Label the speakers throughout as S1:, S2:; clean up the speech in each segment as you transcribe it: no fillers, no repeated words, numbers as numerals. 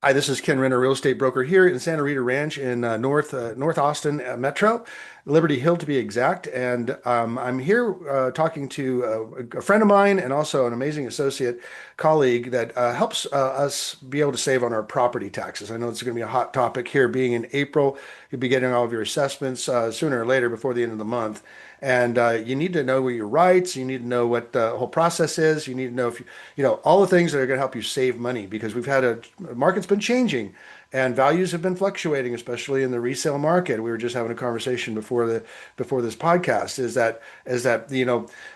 S1: Hi, this is Kenn Renner, real estate broker here in Santa Rita Ranch in North Austin Metro, Liberty Hill to be exact. And I'm here talking to a friend of mine and also an amazing associate colleague that helps us be able to save on our property taxes. I know it's going to be a hot topic here. Being in April, you'll be getting all of your assessments sooner or later before the end of the month. And you need to know what your rights. You need to know what the whole process is. You need to know if you know all the things that are going to help you save money because we've had the market's been changing and values have been fluctuating, especially in the resale market. We were just having a conversation before this podcast. Is that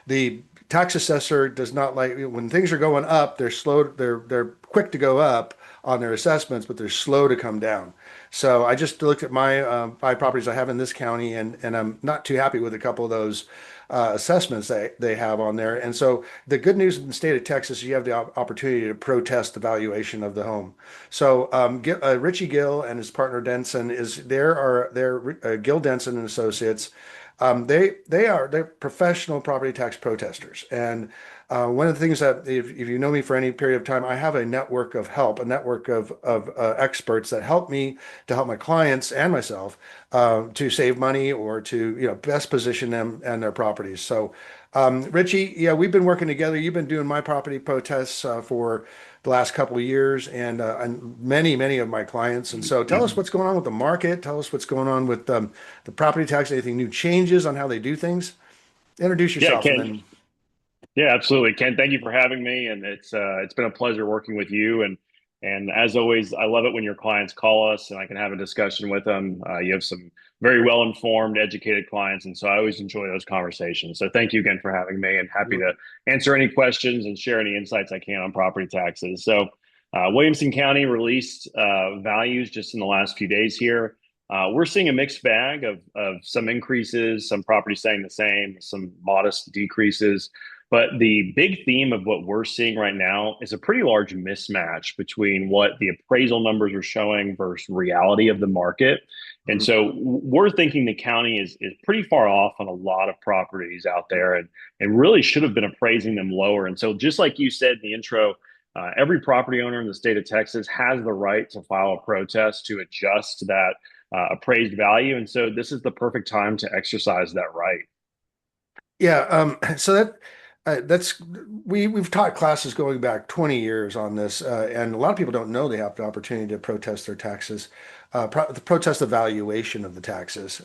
S1: the tax assessor does not like when things are going up. They're slow. They're quick to go up on their assessments, but they're slow to come down. So I just looked at my 5 properties I have in this county, and I'm not too happy with a couple of those assessments they have on there. And so the good news in the state of Texas, you have the opportunity to protest the valuation of the home. So Richie Gill and his partner Denson they're Gill Denson and Associates. They're professional property tax protesters, and one of the things that if you know me for any period of time, I have a network of help, a network of experts that help me to help my clients and myself to save money or to best position them and their properties. So Richie, yeah, we've been working together. You've been doing my property protests for the last couple of years, and many of my clients. And so, tell us what's going on with the market. Tell us what's going on with the property tax. Anything new changes on how they do things? Introduce
S2: Yeah,
S1: yourself, and
S2: Ken.
S1: then
S2: Yeah, absolutely, Ken. Thank you for having me, and it's been a pleasure working with you. And as always, I love it when your clients call us and I can have a discussion with them. You have some very well informed, educated clients, and so I always enjoy those conversations. So thank you again for having me, and happy to answer any questions and share any insights I can on property taxes. So, Williamson County released values just in the last few days here. We're seeing a mixed bag of some increases, some properties staying the same, some modest decreases. But the big theme of what we're seeing right now is a pretty large mismatch between what the appraisal numbers are showing versus reality of the market. And
S1: Mhm.
S2: so we're thinking the county is pretty far off on a lot of properties out there and really should have been appraising them lower. And so just like you said in the intro, every property owner in the state of Texas has the right to file a protest to adjust that appraised value. And so this is the perfect time to exercise that right.
S1: Yeah, so that's we've taught classes going back 20 years on this, and a lot of people don't know they have the opportunity to protest their taxes, protest the valuation of the taxes.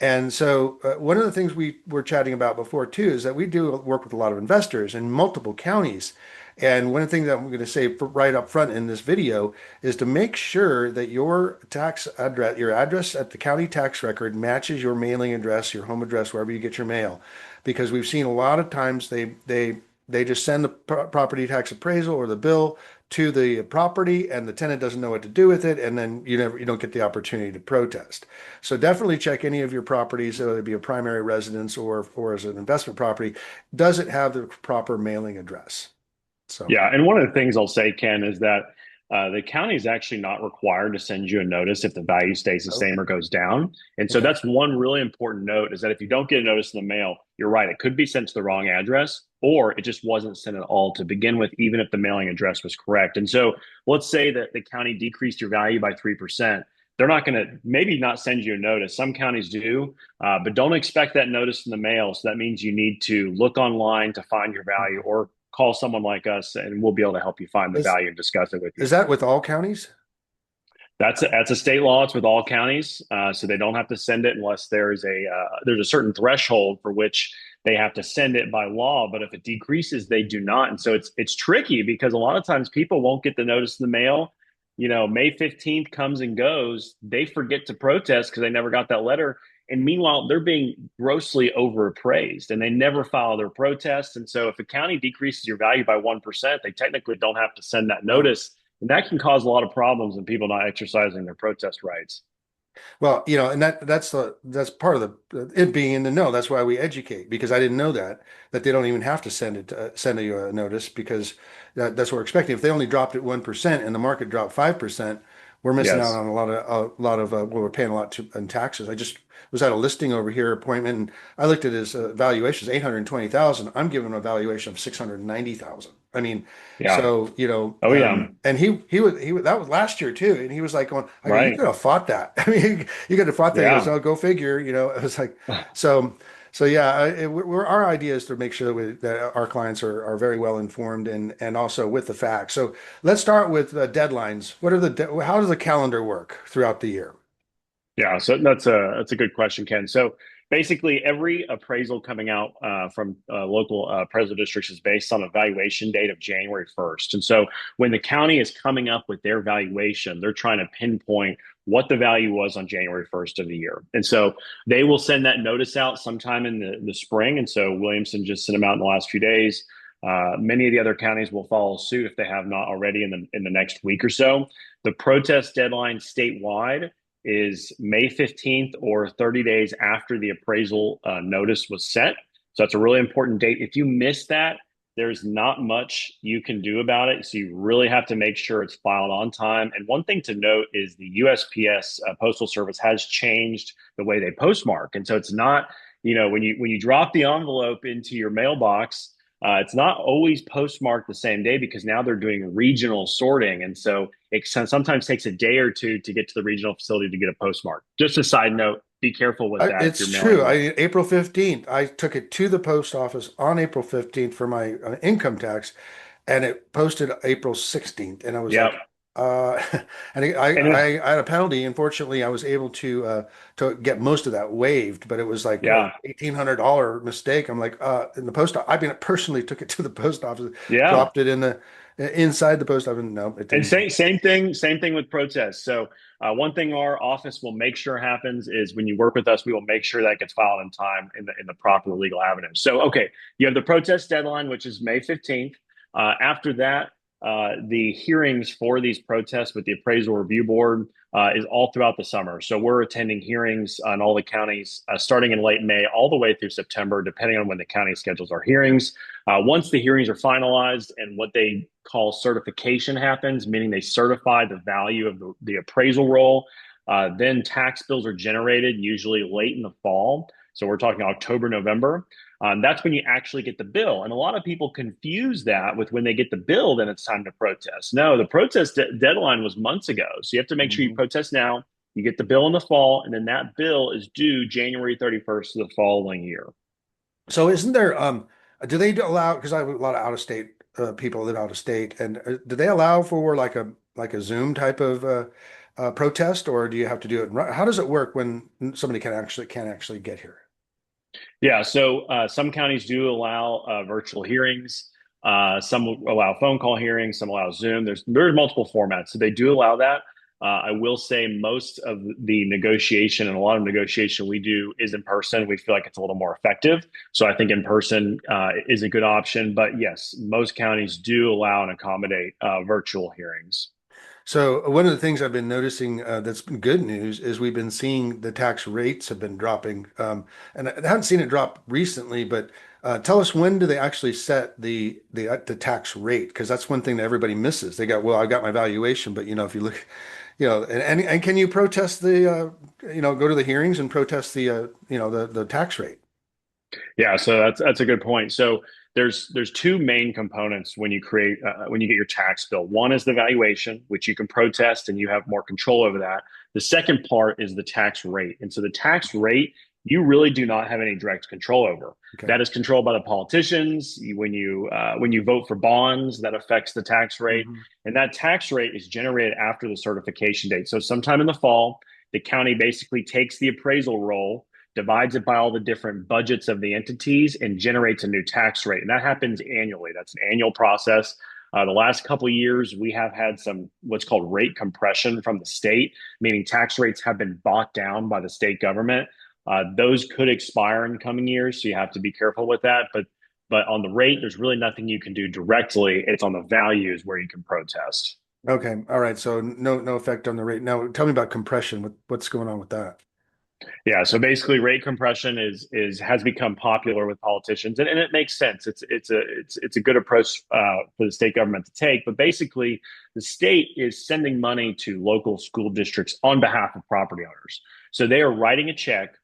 S1: And so one of the things we were chatting about before too is that we do work with a lot of investors in multiple counties. And one of the things that I'm going to say right up front in this video is to make sure that your tax address, your address at the county tax record matches your mailing address, your home address, wherever you get your mail, because we've seen a lot of times they just send the property tax appraisal or the bill to the property and the tenant doesn't know what to do with it, and then you don't get the opportunity to protest. So definitely check any of your properties, whether it be a primary residence or as an investment property, does it have the proper mailing address? So
S2: Yeah, and one of the things I'll say, Ken, is that the county is actually not required to send you a notice if the value stays the
S1: okay,
S2: same or goes down. And so
S1: okay.
S2: that's one really important note is that if you don't get a notice in the mail, you're right, it could be sent to the wrong address, or it just wasn't sent at all to begin with, even if the mailing address was correct. And so let's say that the county decreased your value by 3%. They're not going to maybe not send you a notice. Some counties do, but don't expect that notice in the mail. So that means you need to look online to find your value or call someone like us and we'll be able to help you find the
S1: Is
S2: value and discuss it with you.
S1: is that with all counties?
S2: That's a state law. It's with all counties, so they don't have to send it unless there's a certain threshold for which they have to send it by law. But if it decreases, they do not. And so it's tricky because a lot of times people won't get the notice in the mail. May 15th comes and goes. They forget to protest because they never got that letter. And meanwhile, they're being grossly overappraised and they never file their protest. And so if a county decreases your value by 1%, they technically don't have to send that
S1: Oh.
S2: notice. And that can cause a lot of problems and people not exercising their protest rights.
S1: Well, and that's part of the it being in the know. That's why we educate because I didn't know that they don't even have to send you a notice because that's what we're expecting. If they only dropped it 1% and the market dropped 5%, we're missing out
S2: Yes.
S1: on a lot of well, we're paying a lot in taxes. I just was at a listing over here appointment and I looked at his valuations 820,000. I'm giving him a valuation of 690,000. I mean,
S2: Yeah.
S1: so,
S2: Oh yeah.
S1: and he was, that was last year too. And he was like going, I go, you
S2: Right.
S1: could have fought that. I mean, you could have fought that. He goes,
S2: Yeah.
S1: oh, go figure, it was like, so, so yeah, our idea is to make sure that our clients are very well informed and also with the facts. So let's start with deadlines. How does the calendar work throughout the year?
S2: Yeah, so that's a good question, Ken. So basically, every appraisal coming out from local appraisal districts is based on a valuation date of January 1st. And so when the county is coming up with their valuation, they're trying to pinpoint what the value was on January 1st of the year. And so they will send that notice out sometime in the spring. And so Williamson just sent them out in the last few days. Many of the other counties will follow suit if they have not already in the next week or so. The protest deadline statewide is May 15th or 30 days after the appraisal notice was sent. So that's a really important date. If you miss that, there's not much you can do about it. So you really have to make sure it's filed on time. And one thing to note is the USPS Postal Service has changed the way they postmark. And so it's not, when you drop the envelope into your mailbox, it's not always postmarked the same day because now they're doing regional sorting. And so it sometimes takes a day or two to get to the regional facility to get a postmark. Just a side note, be careful with that if
S1: It's
S2: you're
S1: true.
S2: mailing.
S1: April 15th, I took it to the post office on April 15th for my income tax, and it posted April 16th. And I was
S2: Yeah.
S1: like, uh, and
S2: And it,
S1: I had a penalty. Unfortunately, I was able to get most of that waived, but it was like
S2: yeah.
S1: $1,800 mistake. I'm like, in the post, I mean, personally took it to the post office,
S2: Yeah.
S1: dropped it inside the post office. No, it
S2: And
S1: didn't.
S2: same thing with protests. So one thing our office will make sure happens is when you work with us, we will make sure that gets filed in time in the proper legal avenue. So okay, you have the protest deadline, which is May 15th. After that, the hearings for these protests with the appraisal review board is all throughout the summer. So we're attending hearings on all the counties starting in late May all the way through September, depending on when the county schedules our hearings. Once the hearings are finalized and what they call certification happens, meaning they certify the value of the appraisal roll, then tax bills are generated usually late in the fall. So we're talking October, November. That's when you actually get the bill. And a lot of people confuse that with when they get the bill, then it's time to protest. No, the protest deadline was months ago. So you have to make sure you
S1: Mhm.
S2: protest now. You get the bill in the fall, and then that bill is due January 31st of the following year.
S1: So isn't there do they allow, because I have a lot of out of state people live out of state, and do they allow for like a Zoom type of protest, or do you have to do it how does it work when somebody can't actually get here?
S2: Yeah, so some counties do allow virtual hearings. Some allow phone call hearings. Some allow Zoom. There's multiple formats, so they do allow that. I will say most of the negotiation and a lot of negotiation we do is in person. We feel like it's a little more effective. So I think in person is a good option. But yes, most counties do allow and accommodate virtual hearings.
S1: So one of the things I've been noticing that's been good news is we've been seeing the tax rates have been dropping, and I haven't seen it drop recently. But tell us, when do they actually set the tax rate? Because that's one thing that everybody misses. They got, well, I got my valuation, but if you look, and can you protest go to the hearings and protest the tax rate?
S2: Yeah, so that's a good point. So there's two main components when you get your tax bill. One is the valuation, which you can protest and you have more control over that. The second part is the tax rate, and so the tax rate you really do not have any direct control over.
S1: Okay.
S2: That is controlled by the politicians. When you vote for bonds, that affects the tax rate,
S1: Hmm.
S2: and that tax rate is generated after the certification date. So sometime in the fall, the county basically takes the appraisal roll, divides it by all the different budgets of the entities, and generates a new tax rate. And that happens annually. That's an annual process. The last couple of years, we have had some what's called rate compression from the state, meaning tax rates have been bought down by the state government. Those could expire in coming years, so you have to be careful with that. But on the rate, there's really nothing you can do directly. It's on the values where you can protest.
S1: Okay. All right. So no effect on the rate. Now tell me about compression. What's going on with that?
S2: Yeah, so basically, rate compression is has become popular with politicians, and it makes sense. It's a good approach for the state government to take. But basically, the state is sending money to local school districts on behalf of property owners. So they are writing a check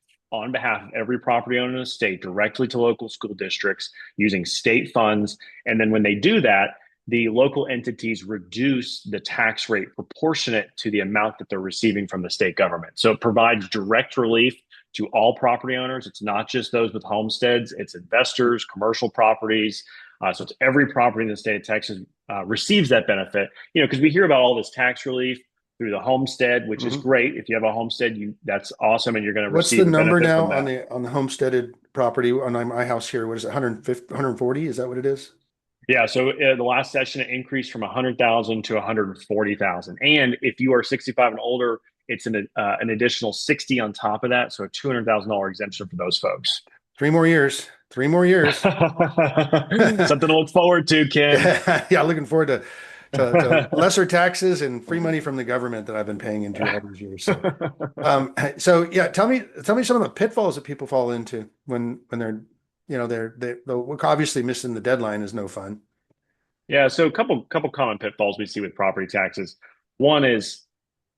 S2: on behalf of every property owner in the state directly to local school districts using state funds. And then when they do that, the local entities reduce the tax rate proportionate to the amount that they're receiving from the state government. So it provides direct relief to all property owners. It's not just those with homesteads, it's investors, commercial properties. So it's every property in the state of Texas receives that benefit. Because we hear about all this tax relief through the homestead, which is great. If you have a homestead, that's awesome, and you're going to
S1: What's the
S2: receive a
S1: number
S2: benefit
S1: now
S2: from
S1: on
S2: that.
S1: the homesteaded property on my house here? What is it, 150, 140? Is that what it is?
S2: Yeah, so the last session it increased from 100,000 to 140,000, and if you are 65 and older, it's an additional 60 on top of that, so a $200,000 exemption for those folks.
S1: 3 more years. 3 more years.
S2: Something to look forward to, Ken.
S1: Yeah, looking forward to lesser taxes and free money from the government that I've been paying into all these years. So yeah, tell me some of the pitfalls that people fall into when they're they're obviously missing the deadline is no fun.
S2: Yeah, so a couple common pitfalls we see with property taxes. One is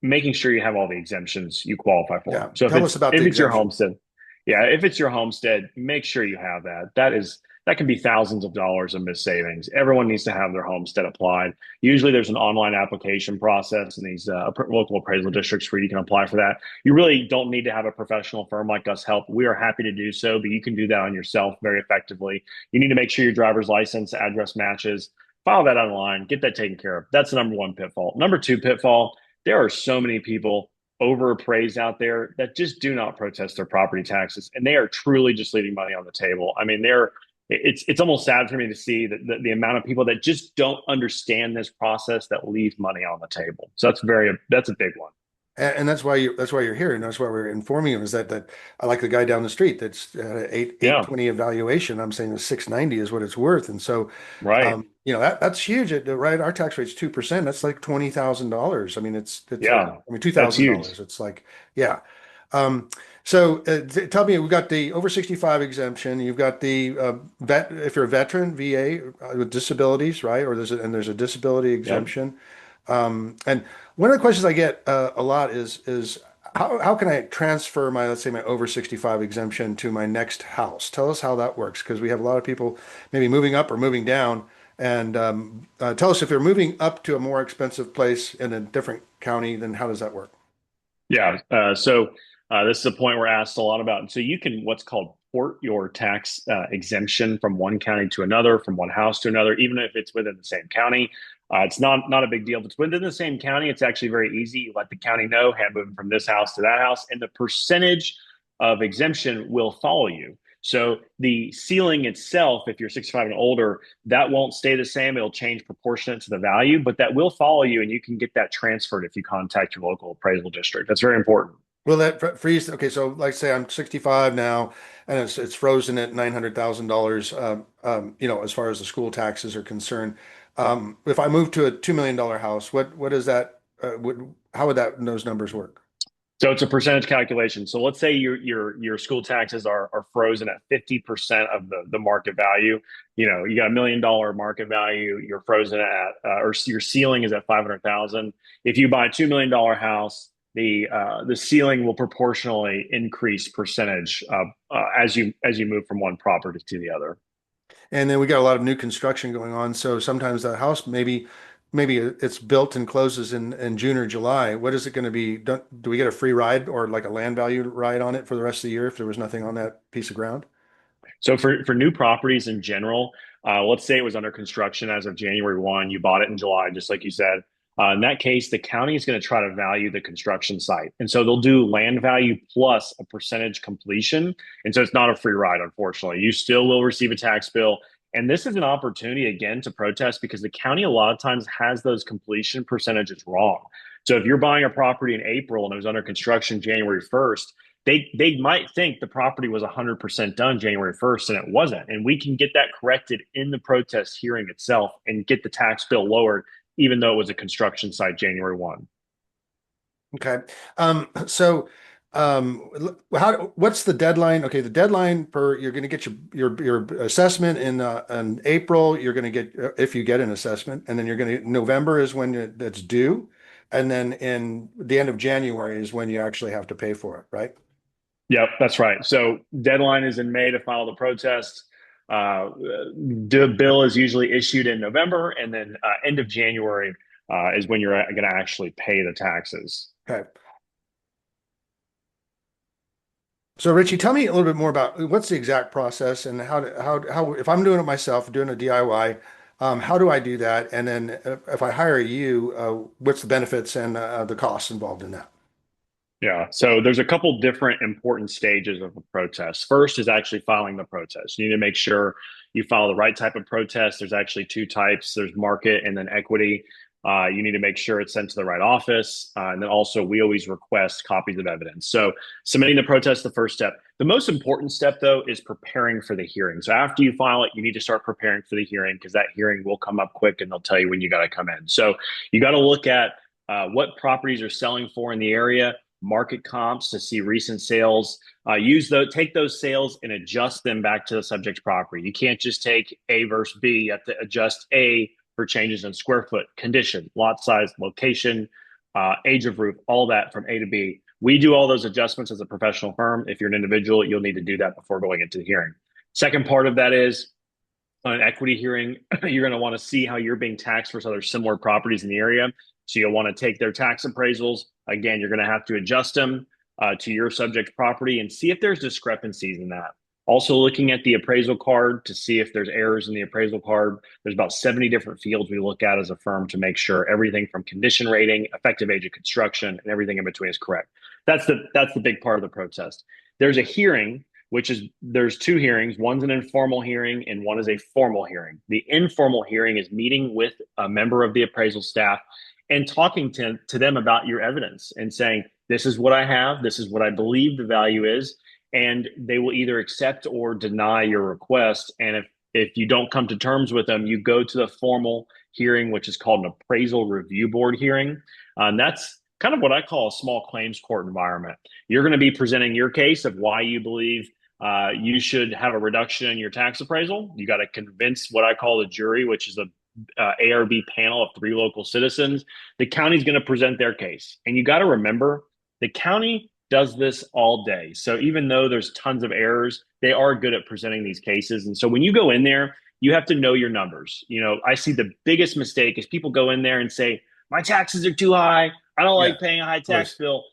S2: making sure you have all the exemptions you qualify for.
S1: Yeah,
S2: So if
S1: tell us
S2: it's
S1: about the
S2: if it's your
S1: exemptions.
S2: homestead, yeah, if it's your homestead, make sure you have that. That can be thousands of dollars of missed savings. Everyone needs to have their homestead applied. Usually there's an online application process in these local appraisal districts where you can apply for that. You really don't need to have a professional firm like us help. We are happy to do so, but you can do that on yourself very effectively. You need to make sure your driver's license address matches. File that online, get that taken care of. That's the number one pitfall. Number two pitfall, there are so many people overappraised out there that just do not protest their property taxes, and they are truly just leaving money on the table. I mean, it's almost sad for me to see that the amount of people that just don't understand this process that leave money on the table. So that's a big one.
S1: And that's why you're here, and that's why we're informing you is that I like the guy down the street that's 820
S2: Yeah,
S1: evaluation. I'm saying the 690 is what it's worth, and so
S2: right.
S1: that's huge. Right, our tax rate's 2%. That's like $20,000. I mean, it's
S2: Yeah,
S1: I mean, two
S2: that's
S1: thousand
S2: huge.
S1: dollars. It's like yeah. So tell me, we've got the over 65 exemption. You've got the vet if you're a veteran, VA with disabilities, right? Or there's a disability
S2: Yep.
S1: exemption. And one of the questions I get a lot is how can I transfer my, let's say, my over 65 exemption to my next house? Tell us how that works, because we have a lot of people maybe moving up or moving down. And tell us if you're moving up to a more expensive place in a different county, then how does that work?
S2: Yeah. This is a point we're asked a lot about. So you can what's called port your tax exemption from one county to another, from one house to another, even if it's within the same county. It's not a big deal. If it's within the same county, it's actually very easy. You let the county know, hey, I'm moving from this house to that house, and the percentage of exemption will follow you. So the ceiling itself, if you're 65 and older, that won't stay the same. It'll change proportionate to the value, but that will follow you, and you can get that transferred if you contact your local appraisal district. That's very important.
S1: Will that freeze? Okay, so like say I'm 65 now, and it's frozen at $900,000. As far as the school taxes are concerned, if I move to a $2 million house, what is that? How would those numbers work?
S2: So it's a percentage calculation. So let's say your school taxes are frozen at 50% of the market value. You got $1 million market value. You're frozen at or your ceiling is at 500,000. If you buy a $2 million house, the ceiling will proportionally increase percentage as you move from one property to the other.
S1: And then we got a lot of new construction going on. So sometimes the house maybe it's built and closes in June or July. What is it going to be? Do we get a free ride or like a land value ride on it for the rest of the year if there was nothing on that piece of ground?
S2: So for new properties in general, let's say it was under construction as of January 1, you bought it in July, just like you said. In that case, the county is going to try to value the construction site. And so they'll do land value plus a percentage completion. And so it's not a free ride, unfortunately. You still will receive a tax bill. And this is an opportunity, again, to protest because the county a lot of times has those completion percentages wrong. So if you're buying a property in April and it was under construction January 1st, they might think the property was 100% done January 1st and it wasn't. And we can get that corrected in the protest hearing itself and get the tax bill lowered, even though it was a construction site January 1.
S1: Okay. So what's the deadline? Okay, the deadline you're going to get your assessment in April. You're going to get if you get an assessment, and then you're going to November is when that's due, and then in the end of January is when you actually have to pay for it, right?
S2: Yep, that's right. So deadline is in May to file the protest. The bill is usually issued in November, and then end of January is when you're going to actually pay the taxes.
S1: Okay. So Richie, tell me a little bit more about what's the exact process and how if I'm doing it myself, doing a DIY, how do I do that? And then if I hire you, what's the benefits and the costs involved in that?
S2: Yeah. So there's a couple different important stages of a protest. First is actually filing the protest. You need to make sure you file the right type of protest. There's actually two types. There's market and then equity. You need to make sure it's sent to the right office. And then also we always request copies of evidence. So submitting the protest, the first step. The most important step though is preparing for the hearing. So after you file it, you need to start preparing for the hearing because that hearing will come up quick and they'll tell you when you got to come in. So you got to look at what properties are selling for in the area, market comps to see recent sales. Take those sales and adjust them back to the subject property. You can't just take A versus B. You have to adjust A for changes in square foot, condition, lot size, location, age of roof, all that from A to B. We do all those adjustments as a professional firm. If you're an individual, you'll need to do that before going into the hearing. Second part of that is on an equity hearing, you're going to want to see how you're being taxed versus other similar properties in the area. So you'll want to take their tax appraisals. Again, you're going to have to adjust them to your subject property and see if there's discrepancies in that. Also looking at the appraisal card to see if there's errors in the appraisal card. There's about 70 different fields we look at as a firm to make sure everything from condition rating, effective age of construction, and everything in between is correct. That's the big part of the protest. There's a hearing, which is there's two hearings. One's an informal hearing and one is a formal hearing. The informal hearing is meeting with a member of the appraisal staff and talking to them about your evidence and saying, this is what I have, this is what I believe the value is, and they will either accept or deny your request. And if you don't come to terms with them, you go to the formal hearing, which is called an appraisal review board hearing. And that's kind of what I call a small claims court environment. You're going to be presenting your case of why you believe you should have a reduction in your tax appraisal. You got to convince what I call the jury, which is a ARB panel of three local citizens. The county's going to present their case. And you got to remember, the county does this all day. So even though there's tons of errors, they are good at presenting these cases. And so when you go in there, you have to know your numbers. I see the biggest mistake is people go in there and say, my taxes are too high. I don't
S1: Yeah,
S2: like
S1: of
S2: paying a high tax
S1: course.
S2: bill.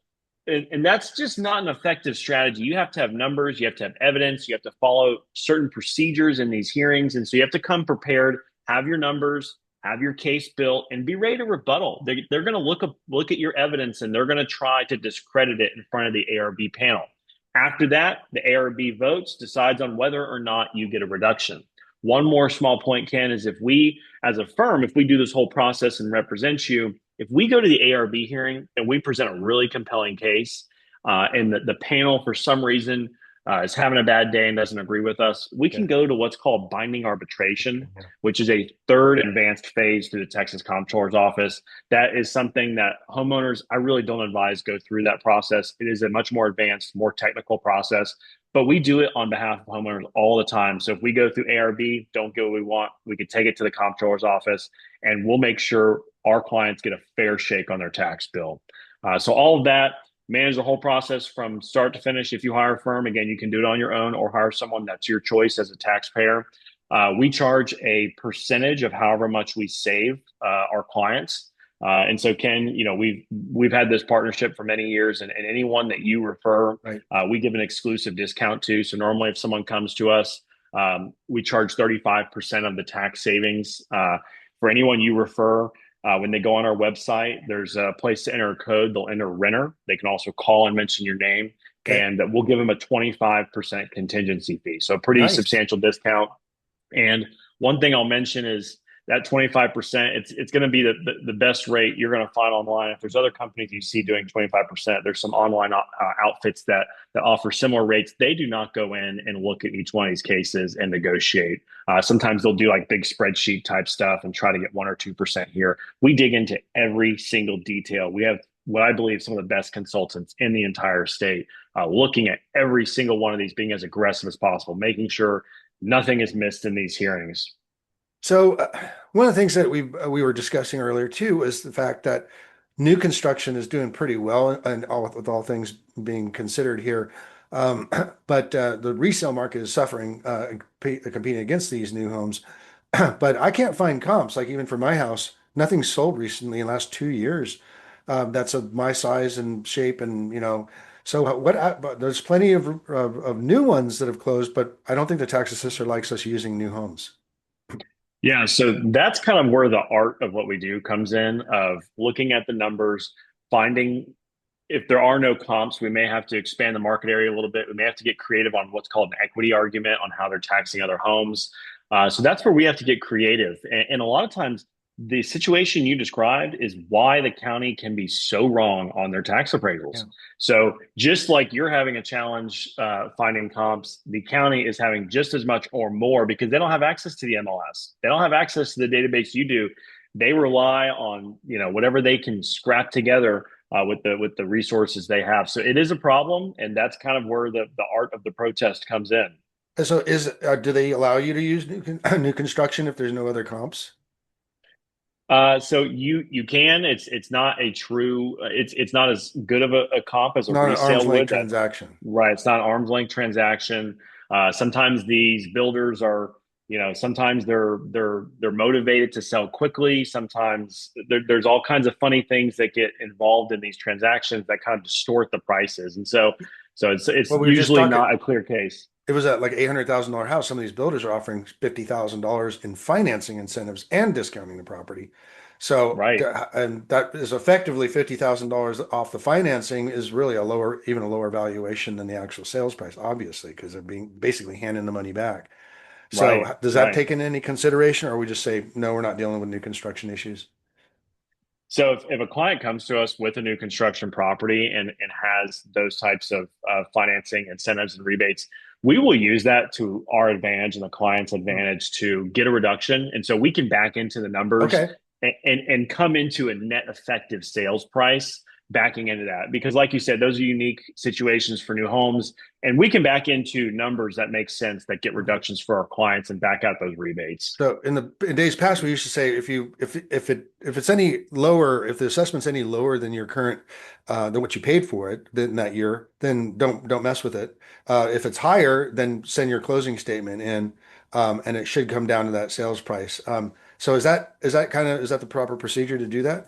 S2: And that's just not an effective strategy. You have to have numbers, you have to have evidence, you have to follow certain procedures in these hearings. And so you have to come prepared, have your numbers, have your case built, and be ready to rebuttal. They're going to look at your evidence and they're going to try to discredit it in front of the ARB panel. After that, the ARB votes, decides on whether or not you get a reduction. One more small point, Ken, is if we, as a firm, if we do this whole process and represent you, if we go to the ARB hearing and we present a really compelling case, and the panel for some reason is having a bad day and doesn't agree with us, we
S1: Yeah.
S2: can go to what's called binding arbitration, which is a third advanced phase through the Texas Comptroller's office. That is something that homeowners, I really don't advise go through that process. It is a much more advanced, more technical process, but we do it on behalf of homeowners all the time. So if we go through ARB, don't get what we want, we can take it to the Comptroller's office and we'll make sure our clients get a fair shake on their tax bill. So all of that, manage the whole process from start to finish. If you hire a firm, again, you can do it on your own or hire someone. That's your choice as a taxpayer. We charge a percentage of however much we save our clients. And so, Ken, we've had this partnership for many years, and anyone that you refer,
S1: Right.
S2: we give an exclusive discount to. So normally, if someone comes to us, we charge 35% of the tax savings for anyone you refer. When they go on our website, there's a place to enter a code. They'll enter Renner. They can also call and mention your name,
S1: Okay.
S2: and we'll give them a 25% contingency fee. So a pretty
S1: Nice.
S2: substantial discount. And one thing I'll mention is that 25%, it's going to be the best rate you're going to find online. If there's other companies you see doing 25%, there's some online outfits that offer similar rates. They do not go in and look at each one of these cases and negotiate. Sometimes they'll do like big spreadsheet type stuff and try to get 1 or 2% here. We dig into every single detail. We have what I believe some of the best consultants in the entire state, looking at every single one of these, being as aggressive as possible, making sure nothing is missed in these hearings.
S1: So one of the things that we were discussing earlier too is the fact that new construction is doing pretty well, and with all things being considered here. But the resale market is suffering, competing against these new homes. But I can't find comps. Like even for my house, nothing's sold recently in the last 2 years. That's of my size and shape, and So but there's plenty of new ones that have closed, but I don't think the tax assessor likes us using new homes.
S2: Yeah, so that's kind of where the art of what we do comes in, of looking at the numbers, finding if there are no comps, we may have to expand the market area a little bit. We may have to get creative on what's called an equity argument on how they're taxing other homes. So that's where we have to get creative. And a lot of times, the situation you described is why the county can be so wrong on their tax appraisals.
S1: Yeah.
S2: So just like you're having a challenge finding comps, the county is having just as much or more because they don't have access to the MLS. They don't have access to the database you do. They rely on whatever they can scrap together with the resources they have. So it is a problem, and that's kind of where the art of the protest comes in.
S1: So do they allow you to use new construction if there's no other comps?
S2: So you can. It's not a true. It's not as good of a comp as a
S1: Not an arm's
S2: resale
S1: length
S2: would. That
S1: transaction.
S2: right. It's not an arm's length transaction. Sometimes these builders are. Sometimes they're motivated to sell quickly. Sometimes there's all kinds of funny things that get involved in these transactions that kind of distort the prices. And so it's
S1: Well, we were just
S2: usually
S1: talking.
S2: not a clear case.
S1: It was at like $800,000 house. Some of these builders are offering $50,000 in financing incentives and discounting the property. So,
S2: Right.
S1: and that is effectively $50,000 off the financing is really even a lower valuation than the actual sales price, obviously, because they're being basically handing the money back. So,
S2: Right.
S1: does that
S2: Right.
S1: take in any consideration, or we just say, no, we're not dealing with new construction issues?
S2: So if a client comes to us with a new construction property and has those types of financing incentives and rebates, we will use that to our advantage and the client's
S1: Hmm.
S2: advantage to get a reduction. And so we can back into the numbers
S1: Okay.
S2: and come into a net effective sales price backing into that. Because like you said, those are unique situations for new homes. And we can back into numbers that make sense that get
S1: Mhm.
S2: reductions for our clients and back out those rebates.
S1: So in days past, we used to say if it's any lower, if the assessment's any lower than your current than what you paid for it then that year, then don't mess with it. If it's higher, then send your closing statement in, and it should come down to that sales price. So is that the proper procedure to do that?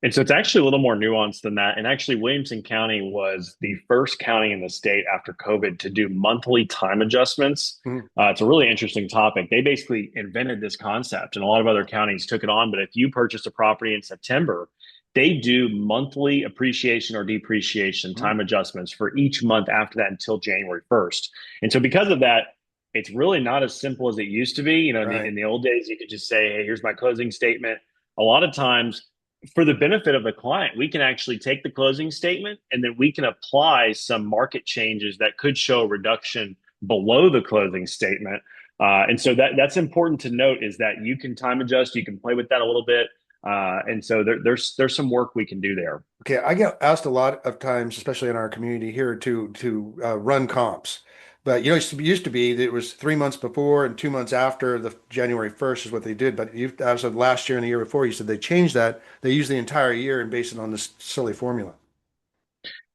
S2: And so it's actually a little more nuanced than that. And actually, Williamson County was the first county in the state after COVID to do monthly time adjustments.
S1: Mhm.
S2: It's a really interesting topic. They basically invented this concept, and a lot of other counties took it on. But if you purchase a property in September, they do monthly appreciation or depreciation
S1: Mhm.
S2: time adjustments for each month after that until January 1st. And so, because of that, it's really not as simple as it used to be. In
S1: Right.
S2: the old days, you could just say, "Hey, here's my closing statement." A lot of times, for the benefit of the client, we can actually take the closing statement and then we can apply some market changes that could show a reduction below the closing statement. And so that's important to note is that you can time adjust, you can play with that a little bit. And so there's some work we can do there.
S1: Okay, I get asked a lot of times, especially in our community here, to run comps. But used to be that it was 3 months before and 2 months after the January 1st is what they did. But as of last year and the year before, you said they changed that. They use the entire year and base it on this silly formula.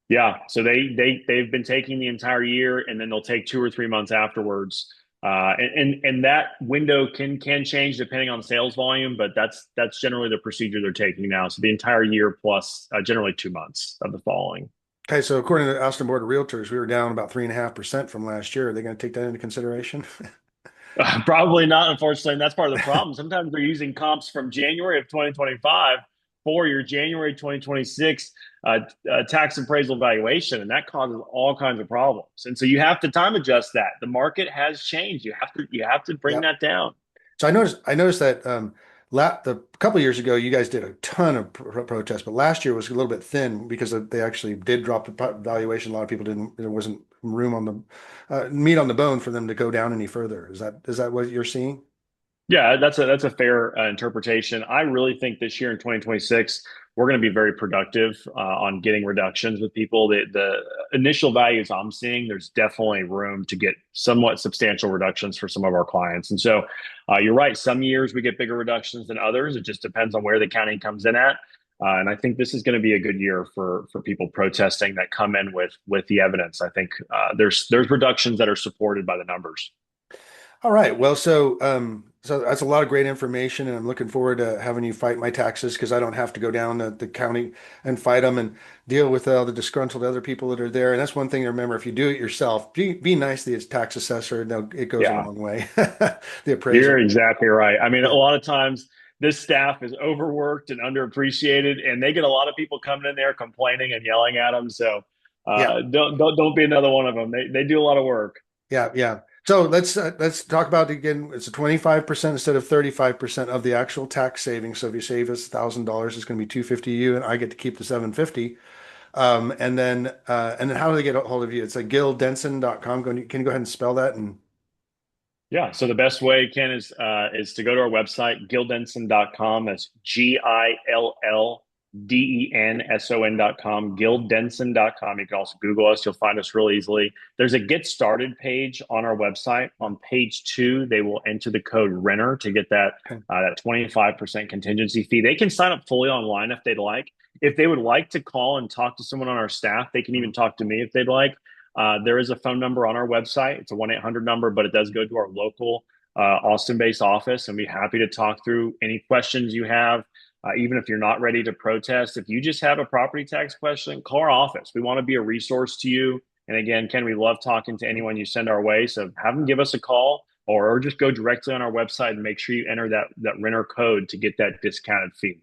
S2: Yeah, so they've been taking the entire year, and then they'll take 2 or 3 months afterwards. And that window can change depending on sales volume, but that's generally the procedure they're taking now. So the entire year plus generally 2 months of the following.
S1: Okay, so according to the Austin Board of Realtors, we were down about 3.5% from last year. Are they going to take that into consideration?
S2: Probably not, unfortunately. And that's part of the problem. Sometimes they're using comps from January of 2025 for your January 2026 tax appraisal valuation, and that causes all kinds of problems. And so you have to time adjust that. The market has changed. You have to bring
S1: Yeah.
S2: that down.
S1: So I noticed that the couple of years ago, you guys did a ton of protests, but last year was a little bit thin because they actually did drop the valuation. A lot of people didn't. There wasn't room on the meat on the bone for them to go down any further. Is that what you're seeing?
S2: Yeah, that's a fair interpretation. I really think this year in 2026, we're going to be very productive on getting reductions with people. The initial values I'm seeing, there's definitely room to get somewhat substantial reductions for some of our clients. And so you're right. Some years we get bigger reductions than others. It just depends on where the county comes in at. And I think this is going to be a good year for people protesting that come in with the evidence. I think there's reductions that are supported by the numbers.
S1: All right. Well, so that's a lot of great information, and I'm looking forward to having you fight my taxes because I don't have to go down to the county and fight them and deal with all the disgruntled other people that are there. And that's one thing to remember: if you do it yourself, be nice to the tax assessor. It goes a
S2: Yeah,
S1: long way. The
S2: you're
S1: appraiser.
S2: exactly right. I mean, a
S1: Yeah.
S2: lot of times this staff is overworked and underappreciated, and they get a lot of people coming in there complaining and yelling at them. So
S1: Yeah.
S2: don't be another one of them. They do a lot of work.
S1: Yeah. Yeah. So let's talk about it again. It's a 25% instead of 35% of the actual tax savings. So if you save us $1,000, it's going to be 250 you, and I get to keep the 750. And then how do they get a hold of you? It's like gilldenson.com. Can you go ahead and spell that? And
S2: Yeah. So the best way, Ken, is to go to our website, gilldenson.com. That's GILLDENSON.com, gilldenson.com. You can also Google us. You'll find us real easily. There's a get started page on our website. On page 2, they will enter the code Renner to get
S1: okay.
S2: that 25% contingency fee. They can sign up fully online if they'd like. If they would like to call and talk to someone on our staff, they can even talk to me if they'd like. There is a phone number on our website. It's a 1-800 number, but it does go to our local Austin-based office, and we'd be happy to talk through any questions you have. Even if you're not ready to protest, if you just have a property tax question, call our office. We want to be a resource to you. And again, Ken, we love talking to anyone you send our way. So have them give us a call, or just go directly on our website and make sure you enter that renter code to get that discounted fee.